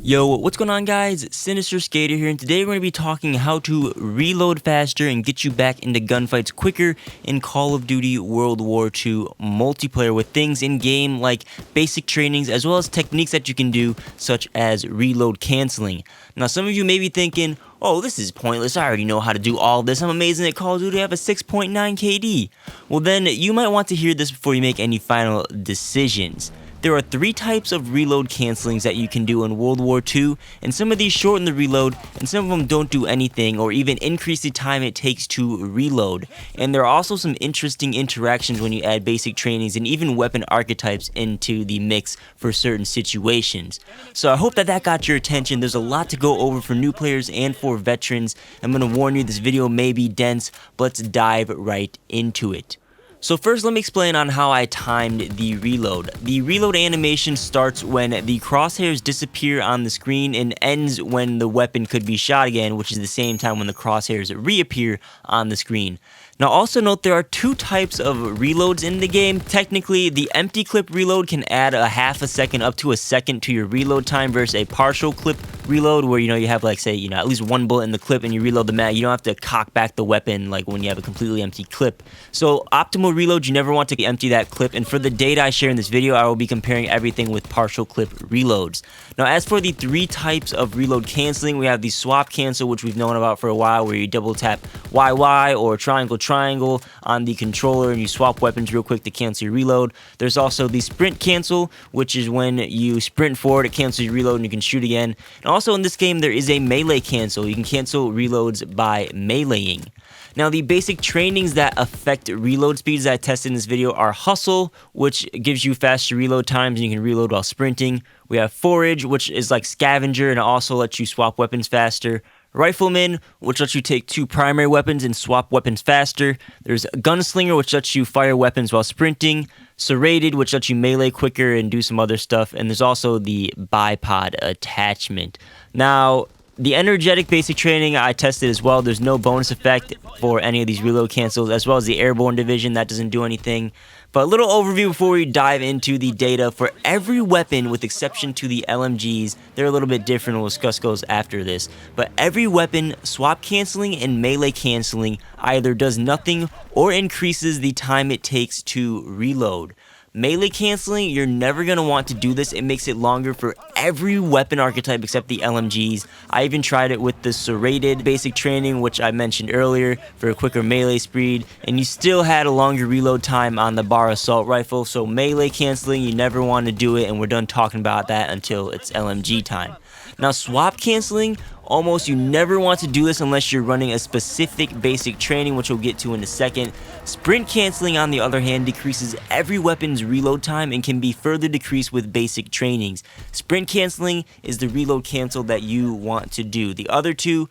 Yo, what's going on guys? Sinister Skater here, and today we're going to be talking how to reload faster and get you back into gunfights quicker in Call of Duty World War II multiplayer with things in game like basic trainings as well as techniques that you can do such as reload canceling. Now some of you may be thinking, oh, this is pointless, I already know how to do all this, I'm amazing at Call of Duty, I have a 6.9 KD. Well then, you might want to hear this before you make any final decisions. There are 3 types of reload cancelings that you can do in World War II, and some of these shorten the reload, and some of them don't do anything or even increase the time it takes to reload. And there are also some interesting interactions when you add basic trainings and even weapon archetypes into the mix for certain situations. So I hope that got your attention. There's a lot to go over for new players and for veterans. I'm going to warn you, this video may be dense, but let's dive right into it. So first, let me explain on how I timed the reload. The reload animation starts when the crosshairs disappear on the screen and ends when the weapon could be shot again, which is the same time when the crosshairs reappear on the screen. Now also note there are 2 types of reloads in the game. Technically, the empty clip reload can add a half a second up to a second to your reload time versus a partial clip reload where you have like say at least 1 bullet in the clip and you reload the mag. You don't have to cock back the weapon like when you have a completely empty clip. So optimal reload, you never want to empty that clip, and for the data I share in this video I will be comparing everything with partial clip reloads. Now as for the 3 types of reload canceling, we have the swap cancel, which we've known about for a while, where you double tap YY or triangle on the controller and you swap weapons real quick to cancel your reload. There's also the sprint cancel, which is when you sprint forward, it cancels your reload and you can shoot again. And also in this game there is a melee cancel. You can cancel reloads by meleeing. Now the basic trainings that affect reload speeds that I tested in this video are Hustle, which gives you faster reload times and you can reload while sprinting. We have Forage, which is like Scavenger and it also lets you swap weapons faster. Rifleman, which lets you take 2 primary weapons and swap weapons faster. There's Gunslinger, which lets you fire weapons while sprinting. Serrated, which lets you melee quicker and do some other stuff. And there's also the bipod attachment. Now, the energetic basic training I tested as well. There's no bonus effect for any of these reload cancels, as well as the airborne division, that doesn't do anything. But a little overview before we dive into the data. For every weapon, with exception to the LMGs, they're a little bit different, we'll discuss those after this. But every weapon, swap canceling and melee canceling either does nothing or increases the time it takes to reload. Melee canceling, you're never going to want to do this. It makes it longer for every weapon archetype except the LMGs. I even tried it with the serrated basic training, which I mentioned earlier, for a quicker melee speed, and you still had a longer reload time on the bar assault rifle. So melee canceling, you never want to do it, and we're done talking about that until it's LMG time. Now swap canceling, almost you never want to do this unless you're running a specific basic training, which we'll get to in a second. Sprint canceling, on the other hand, decreases every weapon's reload time and can be further decreased with basic trainings. Sprint canceling is the reload cancel that you want to do. The other 2,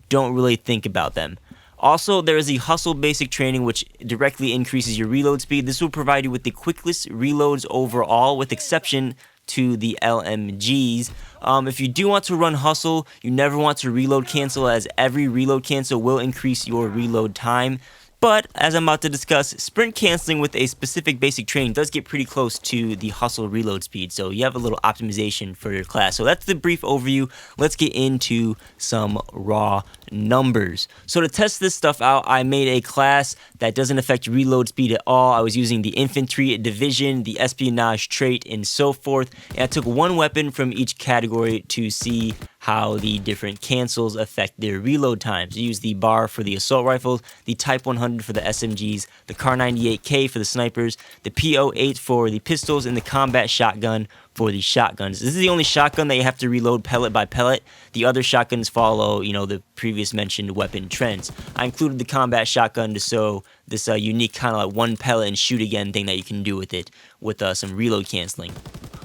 don't really think about them. Also, there is the Hustle basic training, which directly increases your reload speed. This will provide you with the quickest reloads overall, with exception to the LMGs. If you do want to run Hustle, you never want to reload cancel, as every reload cancel will increase your reload time. But, as I'm about to discuss, sprint canceling with a specific basic training does get pretty close to the Hustle reload speed, so you have a little optimization for your class. So that's the brief overview. Let's get into some raw numbers. So to test this stuff out, I made a class that doesn't affect reload speed at all. I was using the infantry division, the espionage trait, and so forth. And I took 1 weapon from each category to see how the different cancels affect their reload times. I used the bar for the assault rifles, the Type 100 for the SMGs, the Kar 98K for the snipers, the P08 for the pistols, and the combat shotgun for the shotguns. This is the only shotgun that you have to reload pellet by pellet. The other shotguns follow, the previous mentioned weapon trends. I included the combat shotgun to show this unique kind of like 1 pellet and shoot again thing that you can do with it, with some reload canceling.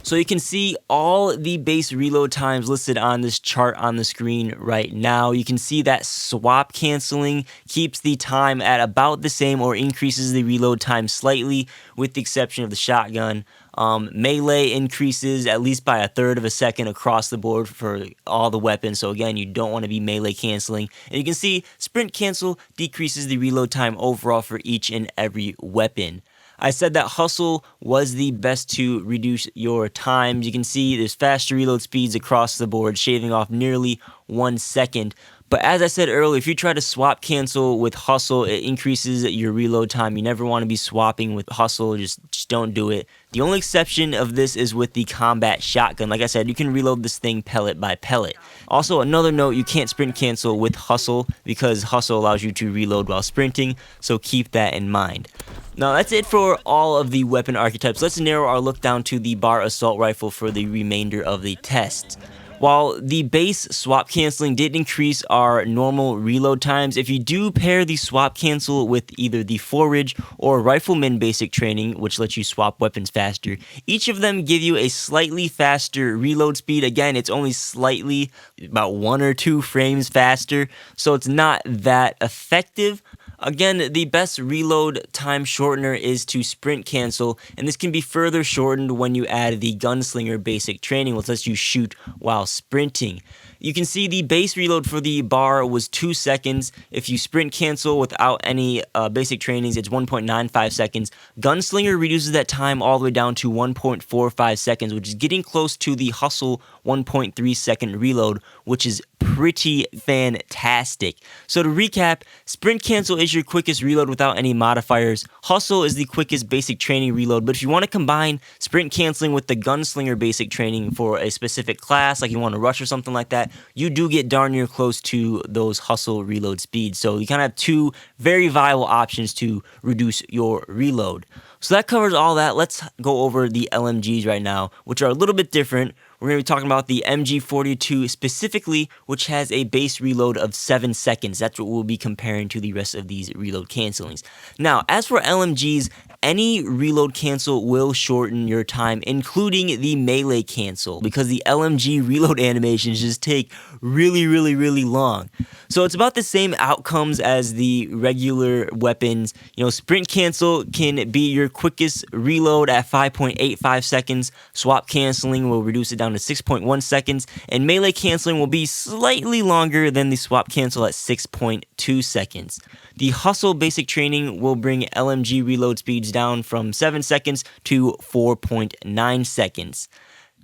So you can see all the base reload times listed on this chart on the screen right now. You can see that swap canceling keeps the time at about the same or increases the reload time slightly, with the exception of the shotgun. Melee increases at least by 1/3 of a second across the board for all the weapons. So again, you don't want to be melee canceling. And you can see sprint cancel decreases the reload time overall for each and every weapon. I said that hustle was the best to reduce your times. You can see there's faster reload speeds across the board, shaving off nearly 1 second. But as I said earlier, if you try to swap cancel with hustle, it increases your reload time. You never want to be swapping with hustle. Just don't do it. The only exception of this is with the combat shotgun. Like I said, you can reload this thing pellet by pellet. Also, another note, you can't sprint cancel with hustle because hustle allows you to reload while sprinting, so keep that in mind. Now, that's it for all of the weapon archetypes. Let's narrow our look down to the bar assault rifle for the remainder of the test. While the base swap canceling did increase our normal reload times, if you do pair the swap cancel with either the forage or rifleman basic training, which lets you swap weapons faster, each of them give you a slightly faster reload speed. Again, it's only slightly, about 1 or 2 frames faster, so it's not that effective. Again, the best reload time shortener is to sprint cancel, and this can be further shortened when you add the gunslinger basic training, which lets you shoot while sprinting. You can see the base reload for the bar was 2 seconds. If you sprint cancel without any basic trainings, it's 1.95 seconds. Gunslinger reduces that time all the way down to 1.45 seconds, which is getting close to the hustle 1.3 second reload, which is pretty fantastic. So to recap, sprint cancel is your quickest reload without any modifiers. Hustle is the quickest basic training reload, but if you want to combine sprint canceling with the gunslinger basic training for a specific class, like you want to rush or something like that, you do get darn near close to those hustle reload speeds. So you kind of have 2 very viable options to reduce your reload. So that covers all that. Let's go over the LMGs right now, which are a little bit different. We're going to be talking about the MG42 specifically, which has a base reload of 7 seconds. That's what we'll be comparing to the rest of these reload cancelings. Now, as for LMGs, any reload cancel will shorten your time, including the melee cancel, because the LMG reload animations just take really long. So it's about the same outcomes as the regular weapons. You know, sprint cancel can be your quickest reload at 5.85 seconds. Swap canceling will reduce it down to 6.1 seconds, and melee canceling will be slightly longer than the swap cancel at 6.2 seconds. The hustle basic training will bring LMG reload speeds down from 7 seconds to 4.9 seconds.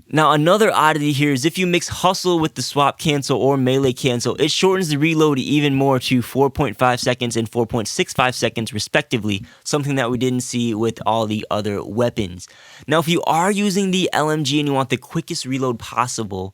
Now, another oddity here is if you mix hustle with the swap cancel or melee cancel, it shortens the reload even more to 4.5 seconds and 4.65 seconds respectively, something that we didn't see with all the other weapons. Now, if you are using the LMG and you want the quickest reload possible,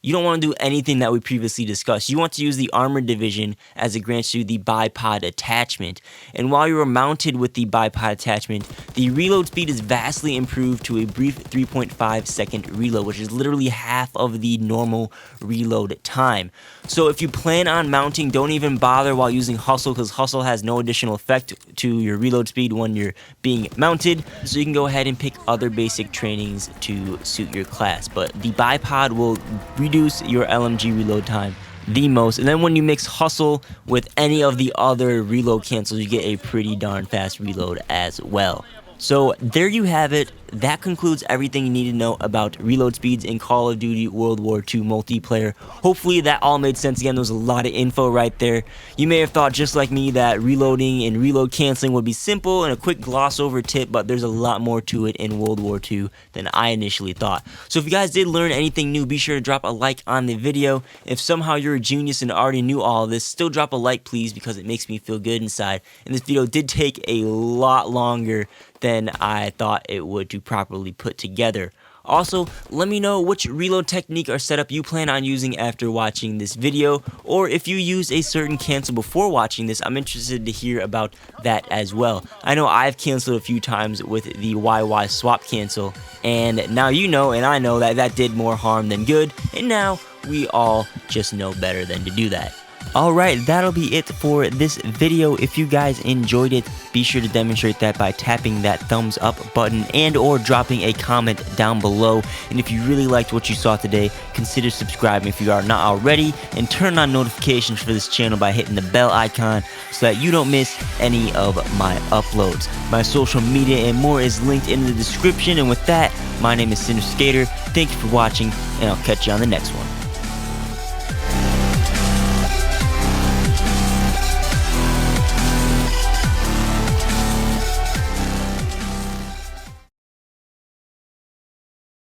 you don't want to do anything that we previously discussed. You want to use the armored division as it grants you the bipod attachment. And while you are mounted with the bipod attachment, the reload speed is vastly improved to a brief 3.5 second reload, which is literally half of the normal reload time. So if you plan on mounting, don't even bother while using hustle, because hustle has no additional effect to your reload speed when you're being mounted. So you can go ahead and pick other basic trainings to suit your class. But the bipod will reduce your LMG reload time the most, and then when you mix hustle with any of the other reload cancels, you get a pretty darn fast reload as well. So there you have it. That concludes everything you need to know about reload speeds in Call of Duty World War II multiplayer. Hopefully that all made sense. Again, there was a lot of info right there. You may have thought just like me that reloading and reload canceling would be simple and a quick gloss over tip, but there's a lot more to it in World War II than I initially thought. So if you guys did learn anything new, be sure to drop a like on the video. If somehow you're a genius and already knew all of this, still drop a like please, because it makes me feel good inside. And this video did take a lot longer than I thought it would to properly put together. Also, let me know which reload technique or setup you plan on using after watching this video, or if you use a certain cancel before watching this, I'm interested to hear about that as well. I know I've canceled a few times with the WWII swap cancel, and now you know and I know that that did more harm than good, and now we all just know better than to do that. Alright, that'll be it for this video. If you guys enjoyed it, be sure to demonstrate that by tapping that thumbs up button and or dropping a comment down below. And if you really liked what you saw today, consider subscribing if you are not already, and turn on notifications for this channel by hitting the bell icon so that you don't miss any of my uploads. My social media and more is linked in the description, and with that, my name is Sinister Skater. Thank you for watching, and I'll catch you on the next one.